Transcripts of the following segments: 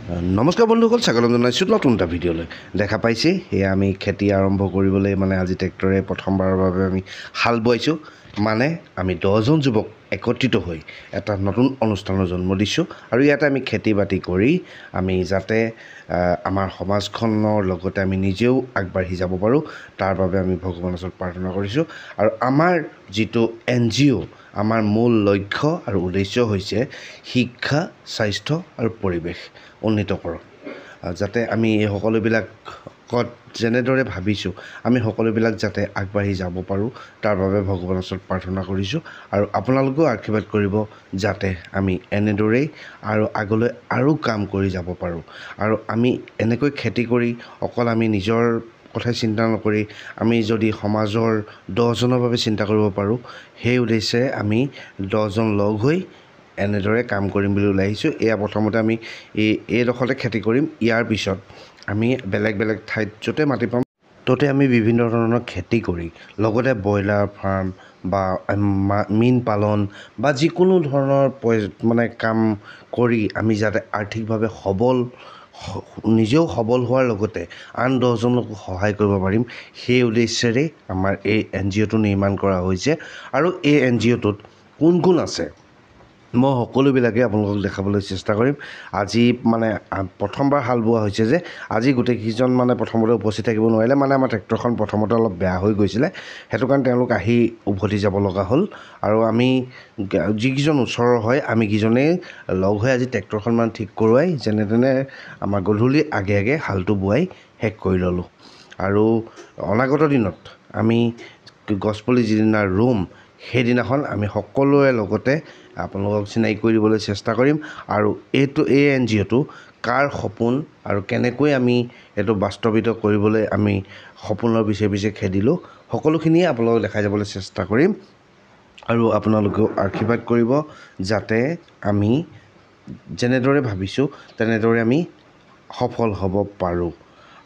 নমস্কাৰ বন্ধুসকল, স্বাগতম জনাইছোঁ নতুন এটা ভিডিঅ'লৈ। দেখা পাইছে এয়া আমি খেতি আৰম্ভ কৰিবলৈ আজি ট্ৰেক্টৰে প্ৰথমবাৰৰ বাবে আমি হাল বোৱাইছোঁ। আমি 10জন যুৱক একত্ৰিত হৈ এটা নতুন অনুষ্ঠানৰ জন্ম দিছোঁ আৰু ইয়াতে আমি খেতি বাতি কৰি আমি যাতে আমাৰ সমাজখনৰ লগতে আমি নিজেও আগবাঢ়ি যাব পাৰোঁ, তাৰ বাবে আমি ভগৱানৰ ওচৰত প্ৰাৰ্থনা কৰিছোঁ। আৰু আমাৰ যিটো NGO, আমাৰ মূল লক্ষ্য আৰু উদ্দেশ্য হৈছে শিক্ষা, স্বাস্থ্য আৰু পৰিৱেশ উন্নীতকৰণ। যাতে আমি এই সকলোবিলাকত যেনেদৰে ভাবিছোঁ আমি সকলোবিলাক যাতে আগবাঢ়ি যাব পাৰোঁ, তাৰ বাবে ভগৱানৰ ওচৰত প্ৰাৰ্থনা কৰিছোঁ। আৰু আপোনালোকেও আশীৰ্বাদ কৰিব যাতে আমি এনেদৰেই আৰু আগলৈ আৰু কাম কৰি যাব পাৰোঁ। আৰু আমি এনেকৈ খেতি কৰি অকল আমি নিজৰ কথাই চিন্তা নকৰি আমি যদি সমাজৰ 10জনৰ বাবে চিন্তা কৰিব পাৰোঁ, সেই উদ্দেশ্যে আমি 10জন লগ হৈ এনেদৰে কাম কৰিম বুলি ওলাই আহিছোঁ। এয়া প্ৰথমতে আমি এইডোখৰতে খেতি কৰিম। ইয়াৰ পিছত আমি বেলেগ বেলেগ ঠাইত য'তে মাটি পাম ত'তে আমি বিভিন্ন ধৰণৰ খেতি কৰি লগতে ব্ৰইলাৰ ফাৰ্ম বা মীন পালন বা যিকোনো ধৰণৰ কাম কৰি আমি যাতে আৰ্থিকভাৱে নিজেও সবল হোৱাৰ লগতে আন 10জনকো সহায় কৰিব পাৰিম, সেই উদ্দেশ্যেৰে আমাৰ এই NGOটো নিৰ্মাণ কৰা হৈছে। আৰু এই NGOটোত কোন কোন আছে মই সকলোবিলাকে আপোনালোকক দেখাবলৈ চেষ্টা কৰিম। আজি প্ৰথমবাৰ হাল বোৱা হৈছে যে আজি গোটেইকেইজন প্ৰথমতে উপস্থিত থাকিব নোৱাৰিলে। আমাৰ ট্ৰেক্টৰখন প্ৰথমতে অলপ বেয়া হৈ গৈছিলে, সেইটো কাৰণে তেওঁলোক আহি উভতি যাব লগা হ'ল। আৰু আমি যিকেইজন ওচৰৰ হয় আমি কেইজনেই লগ হৈ আজি ট্ৰেক্টৰখন ঠিক কৰোৱাই যেনে তেনে আমাৰ গধূলি আগে আগে হালটো বোৱাই শেষ কৰি ল'লোঁ। আৰু অনাগত দিনত আমি গছপুলি যিদিনা ৰুম সেইদিনাখন আমি সকলোৰে লগতে আপোনালোকক চিনাকি কৰি দিবলৈ চেষ্টা কৰিম। আৰু এই NGOটো কাৰ সপোন আৰু কেনেকৈ আমি এইটো বাস্তৱিত কৰিবলৈ আমি সপোনৰ পিছে পিছে খেদিলোঁ, সকলোখিনিয়ে আপোনালোকক দেখাই যাবলৈ চেষ্টা কৰিম। আৰু আপোনালোকেও আশীৰ্বাদ কৰিব যাতে আমি যেনেদৰে ভাবিছোঁ তেনেদৰে আমি সফল হ'ব পাৰোঁ।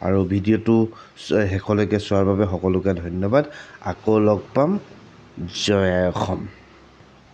আৰু ভিডিঅ'টো শেষলৈকে চোৱাৰ বাবে সকলোকে ধন্যবাদ। আকৌ লগ পাম। জয় অসম।